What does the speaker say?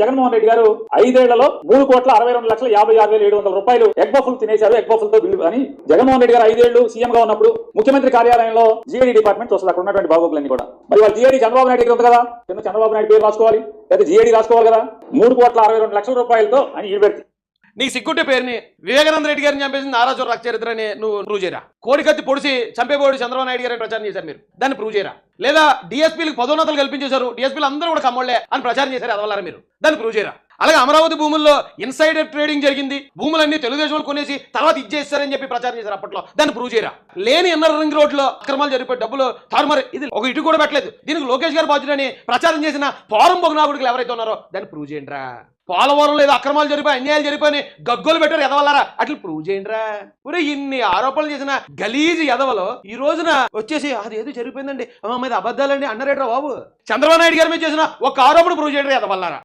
జగన్మోహన్ రెడ్డి గారు 5 ఏళ్లలో 3,62,56,700 రూపాయలు ఎగ్ బఫుల్ తినేశారు. ఎగ్ బఫుల్ తో బిల్లు అని జగన్మోహన్ రెడ్డి గారు 5 ఏళ్లు సీఎం గా ఉన్నప్పుడు ముఖ్యమంత్రి కార్యాలయంలో జీఐడీ డిపార్ట్మెంట్ వస్తుంది. అక్కడ ఉన్నటువంటి బాగోగులన్నీ కూడా మరి వాళ్ళ జీఐడీ చంద్రబాబు నాయుడు దగ్గర ఉంది కదా, కింద చంద్రబాబు నాయుడు పేరు రాసుకోవాలి, లేదా జీఐడీ రాసుకోవాలి కదా. 3,62,00,000 రూపాయలతో అని ఈడబెట్టి నీకు సిగ్గుంటే పేరుని వివేకానంద రెడ్డి గారిని చంపేసింది నారాజు రక్త చరిత్ర అని నువ్వు ప్రూవ్ చేయరా? కోడికత్తి పొడిచి చంపేబోడి చంద్రబాబు నాయుడు గారిని ప్రచారం చేశారు మీరు, దాన్ని ప్రూవ్ చేయరా? లేదా డిఎస్పీలకు పదోన్నతలు కల్పించేశారు, డిఎస్పీలు అందరూ కూడా కమ్మోళ్లే అని ప్రచారం చేశారు, అదవల్లారా మీరు, దాన్ని ప్రూవ్ చేయరా? అలాగే అమరావతి భూముల్లో ఇన్సైడర్ ట్రేడింగ్ జరిగింది, భూములన్నీ తెలుగుదేశం వాళ్ళు కొనేసి తర్వాత ఇచ్చేస్తారని చెప్పి ప్రచారం చేశారు అప్పట్లో, దాన్ని ప్రూవ్ చేయరా? లేని ఇన్నర్ రింగ్ రోడ్లో అక్రమాలు జరిపే డబ్బులు తారుమారు, ఇది ఒక ఇటు కూడా పెట్టలేదు, దీనికి లోకేష్ గారు బాధ్యుడని ప్రచారం చేసిన పోరం బొగనాగుడికి ఎవరైతే ఉన్నారో దాన్ని ప్రూవ్ చేయండి రా. పోలవరం లేదు అక్రమాలు జరిపాయి, అన్యాయాలు జరిపాయని గగ్గోలు పెట్టారు ఎదవల్లారా, అట్లా ప్రూవ్ చేయండి రా. ఒరే ఇన్ని ఆరోపణలు చేసిన గలీజు ఎదవలో ఈ రోజున వచ్చేసి అది ఏదో జరిగిపోయిందండి మీద అబద్ధాలండి అన్నారేట్రా బాబు. చంద్రబాబు నాయుడు గారి మీద చేసిన ఒక ఆరోపణ ప్రూవ్ చేయండి ఎదవల్లారా.